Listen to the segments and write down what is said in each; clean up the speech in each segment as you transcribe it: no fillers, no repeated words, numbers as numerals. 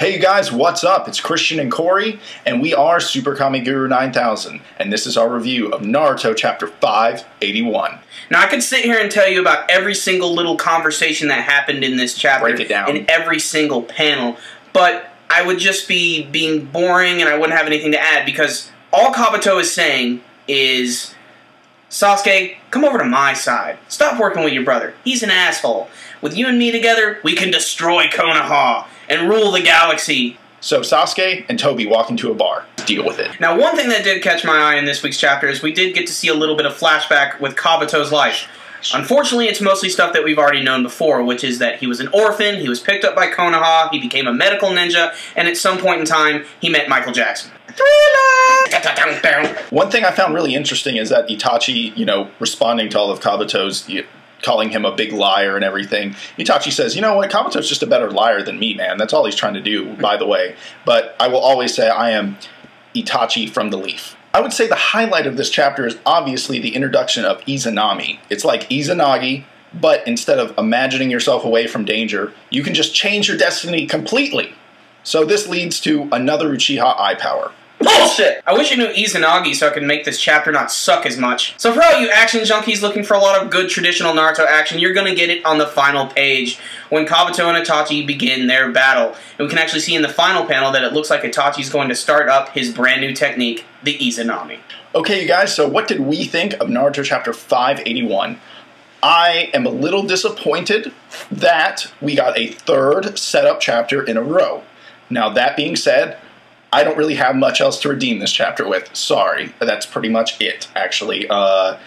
Hey you guys, what's up? It's Christian and Corey, and we are SuperKamiGuru9000, and this is our review of Naruto Chapter 581. Now, I could sit here and tell you about every single little conversation that happened in this chapter. Break it down. In every single panel, but I would just be being boring and I wouldn't have anything to add because all Kabuto is saying is, Sasuke, come over to my side. Stop working with your brother. He's an asshole. With you and me together, we can destroy Konoha and rule the galaxy. So Sasuke and Toby walk into a bar. Deal with it. Now, one thing that did catch my eye in this week's chapter is we did get to see a little bit of flashback with Kabuto's life. Unfortunately, it's mostly stuff that we've already known before, which is that he was an orphan, he was picked up by Konoha, he became a medical ninja, and at some point in time, he met Michael Jackson. One thing I found really interesting is that Itachi, responding to all of Kabuto's, calling him a big liar and everything, Itachi says, you know what, Kabuto's just a better liar than me, man. That's all he's trying to do, by the way. But I will always say I am Itachi from the Leaf. I would say the highlight of this chapter is obviously the introduction of Izanami. It's like Izanagi, but instead of imagining yourself away from danger, you can just change your destiny completely. So this leads to another Uchiha eye power. Bullshit! I wish I knew Izanagi so I could make this chapter not suck as much. So for all you action junkies looking for a lot of good traditional Naruto action, you're gonna get it on the final page when Kabuto and Itachi begin their battle. And we can actually see in the final panel that it looks like Itachi's going to start up his brand new technique, the Izanami. Okay, you guys, so what did we think of Naruto Chapter 581? I am a little disappointed that we got a third setup chapter in a row. Now, that being said, I don't really have much else to redeem this chapter with. Sorry. That's pretty much it, actually. I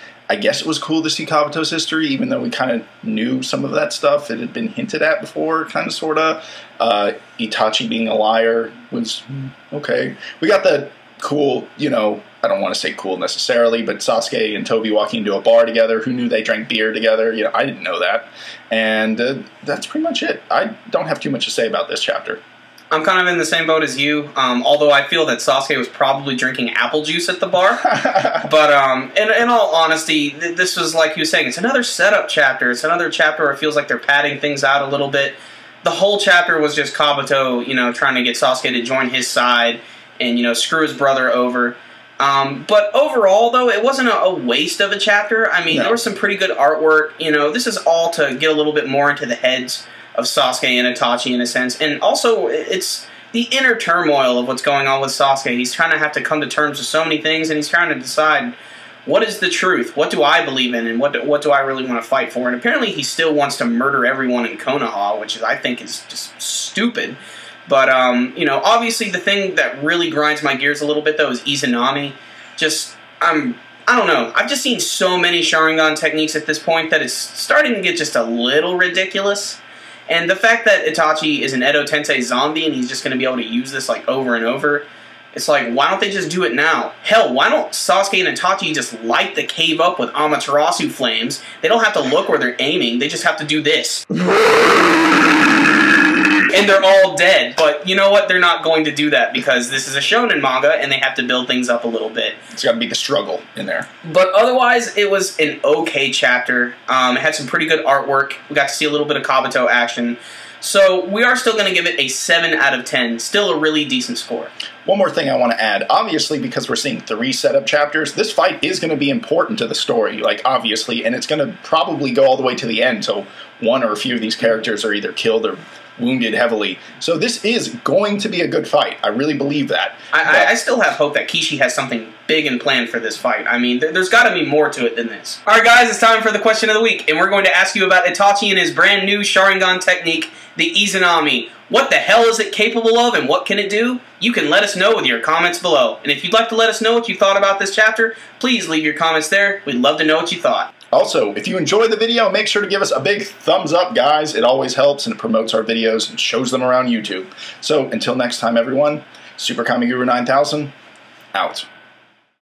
guess it was cool to see Kabuto's history, even though we kind of knew some of that stuff. It had been hinted at before, kind of, sort of. Itachi being a liar was okay. We got the cool, I don't want to say cool necessarily, but Sasuke and Toby walking into a bar together. Who knew they drank beer together? I didn't know that. And that's pretty much it. I don't have too much to say about this chapter. I'm kind of in the same boat as you, although I feel that Sasuke was probably drinking apple juice at the bar. But in all honesty, this was, like he was saying, it's another setup chapter. It's another chapter where it feels like they're padding things out a little bit. The whole chapter was just Kabuto, trying to get Sasuke to join his side and, screw his brother over. But overall, though, it wasn't a waste of a chapter. I mean, There was some pretty good artwork. This is all to get a little bit more into the heads of Sasuke and Itachi in a sense. And also, it's the inner turmoil of what's going on with Sasuke. He's trying to have to come to terms with so many things, and he's trying to decide what is the truth, what do I believe in, and what do I really want to fight for. And apparently he still wants to murder everyone in Konoha, which I think is just stupid. But, obviously the thing that really grinds my gears a little bit, though, is Izanami. I don't know. I've just seen so many Sharingan techniques at this point that it's starting to get just a little ridiculous. And the fact that Itachi is an Edo Tensei zombie and he's just going to be able to use this over and over, it's like, why don't they just do it now? Hell, why don't Sasuke and Itachi just light the cave up with Amaterasu flames? They don't have to look where they're aiming, they just have to do this. And they're all dead. But you know what? They're not going to do that because this is a shonen manga and they have to build things up a little bit. It's got to be the struggle in there. But otherwise, it was an okay chapter. It had some pretty good artwork. We got to see a little bit of Kabuto action. So we are still going to give it a 7 out of 10. Still a really decent score. One more thing I want to add. Obviously, because we're seeing 3 setup chapters, this fight is going to be important to the story, obviously, and it's going to probably go all the way to the end, so one or a few of these characters are either killed or wounded heavily. So this is going to be a good fight. I really believe that. I still have hope that Kishi has something big and planned for this fight. I mean, there's got to be more to it than this. Alright guys, it's time for the question of the week, and we're going to ask you about Itachi and his brand new Sharingan technique, the Izanami. What the hell is it capable of and what can it do? You can let us know with your comments below. And if you'd like to let us know what you thought about this chapter, please leave your comments there. We'd love to know what you thought. Also, if you enjoyed the video, make sure to give us a big thumbs up, guys. It always helps and it promotes our videos and shows them around YouTube. So, until next time, everyone, SuperKamiGuru9000, out.